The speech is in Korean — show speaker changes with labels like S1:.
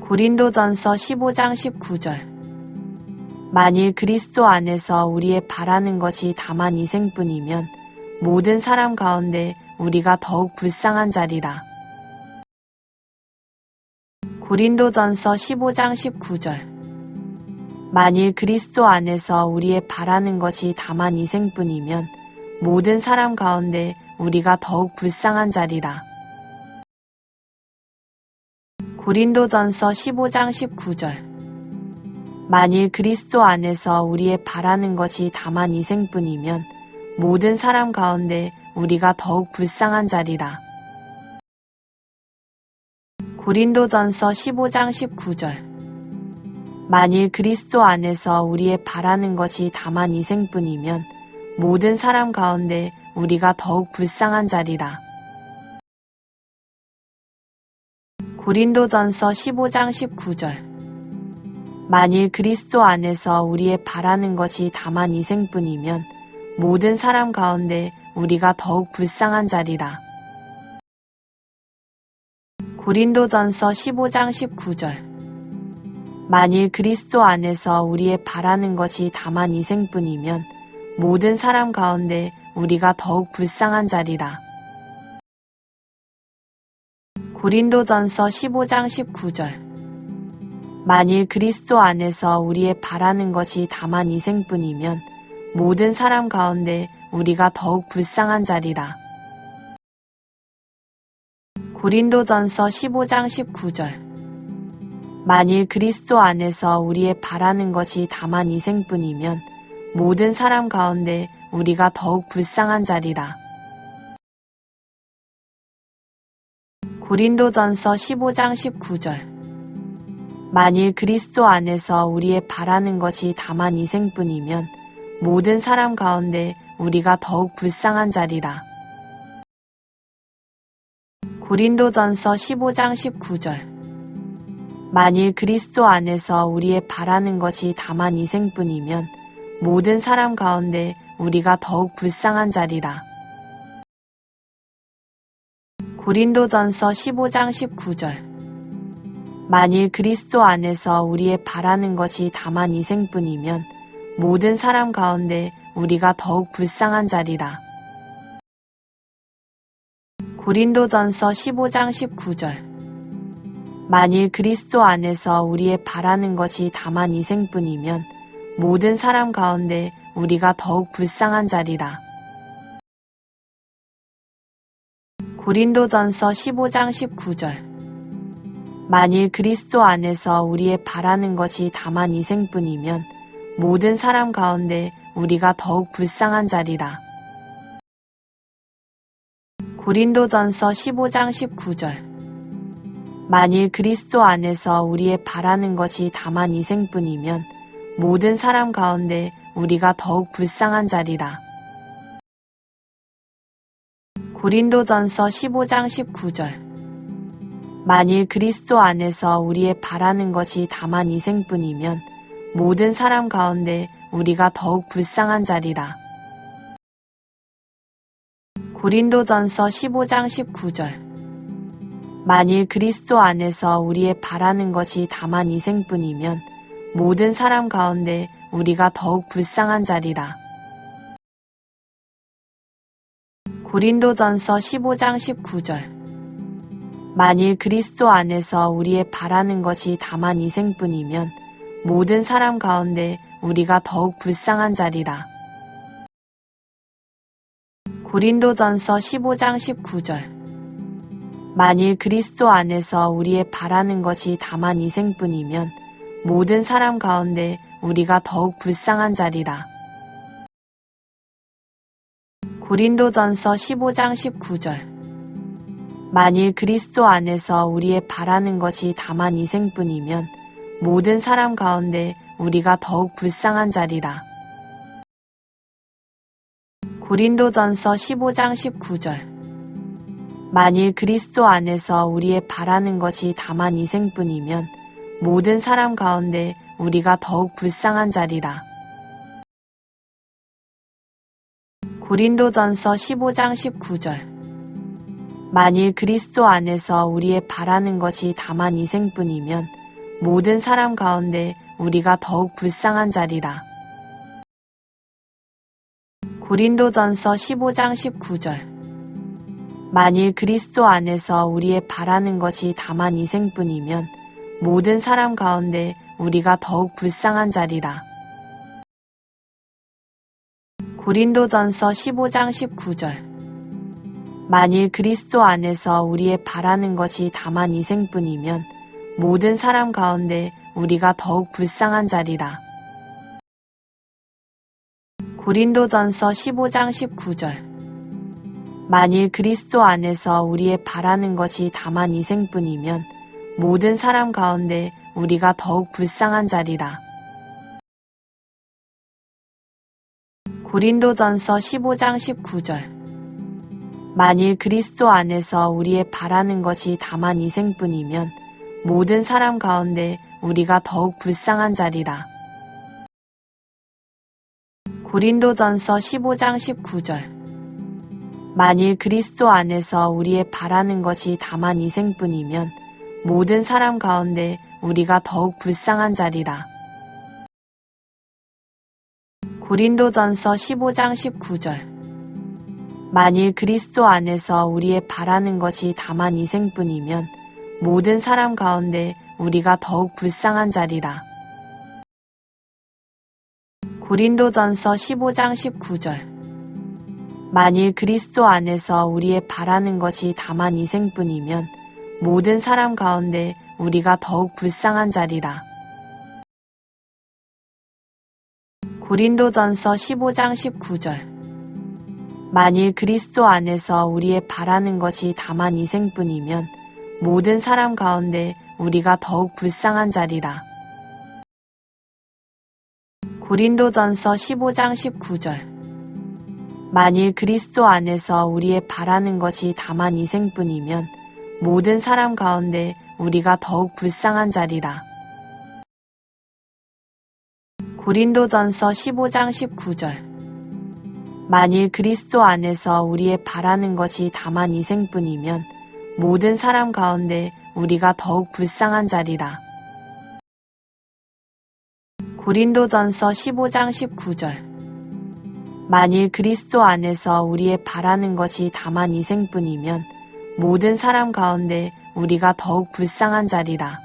S1: 고린도전서 15장 19절. 만일 그리스도 안에서 우리의 바라는 것이 다만 이생뿐이면 모든 사람 가운데 우리가 더욱 불쌍한 자리라. 고린도전서 15장 19절. 만일 그리스도 안에서 우리의 바라는 것이 다만 이생뿐이면 모든 사람 가운데 우리가 더욱 불쌍한 자리라. 고린도전서 15장 19절. 만일 그리스도 안에서 우리의 바라는 것이 다만 이생뿐이면 모든 사람 가운데 우리가 더욱 불쌍한 자리라. 고린도전서 15장 19절. 만일 그리스도 안에서 우리의 바라는 것이 다만 이생뿐이면 모든 사람 가운데 우리가 더욱 불쌍한 자리라. 고린도전서 15장 19절. 만일 그리스도 안에서 우리의 바라는 것이 다만 이생뿐이면 모든 사람 가운데 우리가 더욱 불쌍한 자리라. 고린도전서 15장 19절. 만일 그리스도 안에서 우리의 바라는 것이 다만 이생뿐이면 모든 사람 가운데 우리가 더욱 불쌍한 자리라. 고린도전서 15장 19절. 만일 그리스도 안에서 우리의 바라는 것이 다만 이생뿐이면 모든 사람 가운데 우리가 더욱 불쌍한 자리라. 고린도전서 15장 19절. 만일 그리스도 안에서 우리의 바라는 것이 다만 이생뿐이면 모든 사람 가운데 우리가 더욱 불쌍한 자리라. 고린도전서 15장 19절. 만일 그리스도 안에서 우리의 바라는 것이 다만 이생뿐이면 모든 사람 가운데 우리가 더욱 불쌍한 자리라. 고린도전서 15장 19절. 만일 그리스도 안에서 우리의 바라는 것이 다만 이생뿐이면 모든 사람 가운데 우리가 더욱 불쌍한 자리라. 고린도전서 15장 19절. 만일 그리스도 안에서 우리의 바라는 것이 다만 이생뿐이면 모든 사람 가운데 우리가 더욱 불쌍한 자리라. 고린도전서 15장 19절. 만일 그리스도 안에서 우리의 바라는 것이 다만 이생뿐이면 모든 사람 가운데 우리가 더욱 불쌍한 자리라. 고린도전서 15장 19절. 만일 그리스도 안에서 우리의 바라는 것이 다만 이생뿐이면 모든 사람 가운데 우리가 더욱 불쌍한 자리라. 고린도전서 15장 19절. 만일 그리스도 안에서 우리의 바라는 것이 다만 이생뿐이면 모든 사람 가운데 우리가 더욱 불쌍한 자리라. 고린도전서 15장 19절. 만일 그리스도 안에서 우리의 바라는 것이 다만 이생뿐이면 모든 사람 가운데 우리가 더욱 불쌍한 자리라. 고린도전서 15장 19절. 만일 그리스도 안에서 우리의 바라는 것이 다만 이생뿐이면 모든 사람 가운데 우리가 더욱 불쌍한 자리라. 고린도전서 15장 19절. 만일 그리스도 안에서 우리의 바라는 것이 다만 이생뿐이면 모든 사람 가운데 우리가 더욱 불쌍한 자리라. 고린도전서 15장 19절. 만일 그리스도 안에서 우리의 바라는 것이 다만 이생뿐이면 모든 사람 가운데 우리가 더욱 불쌍한 자리라. 고린도전서 15장 19절. 만일 그리스도 안에서 우리의 바라는 것이 다만 이생뿐이면 모든 사람 가운데 우리가 더욱 불쌍한 자리라. 고린도전서 15장 19절. 만일 그리스도 안에서 우리의 바라는 것이 다만 이생뿐이면 모든 사람 가운데 우리가 더욱 불쌍한 자리라. 고린도전서 15장 19절. 만일 그리스도 안에서 우리의 바라는 것이 다만 이생뿐이면 모든 사람 가운데 우리가 더욱 불쌍한 자리라. 고린도전서 15장 19절. 만일 그리스도 안에서 우리의 바라는 것이 다만 이생뿐이면 모든 사람 가운데 우리가 더욱 불쌍한 자리라. 고린도전서 15장 19절. 만일 그리스도 안에서 우리의 바라는 것이 다만 이생뿐이면 모든 사람 가운데 우리가 더욱 불쌍한 자리라. 고린도전서 15장 19절. 만일 그리스도 안에서 우리의 바라는 것이 다만 이생뿐이면 모든 사람 가운데 우리가 더욱 불쌍한 자리라. 고린도전서 15장 19절. 만일 그리스도 안에서 우리의 바라는 것이 다만 이생뿐이면 모든 사람 가운데 우리가 더욱 불쌍한 자리라. 고린도전서 15장 19절. 만일 그리스도 안에서 우리의 바라는 것이 다만 이생뿐이면 모든 사람 가운데 우리가 더욱 불쌍한 자리라. 고린도전서 15장 19절. 만일 그리스도 안에서 우리의 바라는 것이 다만 이생뿐이면 모든 사람 가운데 우리가 더욱 불쌍한 자리라. 고린도전서 15장 19절. 만일 그리스도 안에서 우리의 바라는 것이 다만 이생뿐이면 모든 사람 가운데 우리가 더욱 불쌍한 자리라. 고린도전서 15장 19절. 만일 그리스도 안에서 우리의 바라는 것이 다만 이생뿐이면 모든 사람 가운데 우리가 더욱 불쌍한 자리라. 고린도전서 15장 19절. 만일 그리스도 안에서 우리의 바라는 것이 다만 이생뿐이면 모든 사람 가운데 우리가 더욱 불쌍한 자리라. 고린도전서 15장 19절. 만일 그리스도 안에서 우리의 바라는 것이 다만 이생뿐이면 모든 사람 가운데 우리가 더욱 불쌍한 자리라. 고린도전서 15장 19절. 만일 그리스도 안에서 우리의 바라는 것이 다만 이생뿐이면 모든 사람 가운데 우리가 더욱 불쌍한 자리라. 고린도전서 15장 19절. 만일 그리스도 안에서 우리의 바라는 것이 다만 이생뿐이면 모든 사람 가운데 우리가 더욱 불쌍한 자리라. 고린도전서 15장 19절. 만일 그리스도 안에서 우리의 바라는 것이 다만 이생뿐이면 모든 사람 가운데 우리가 더욱 불쌍한 자리라.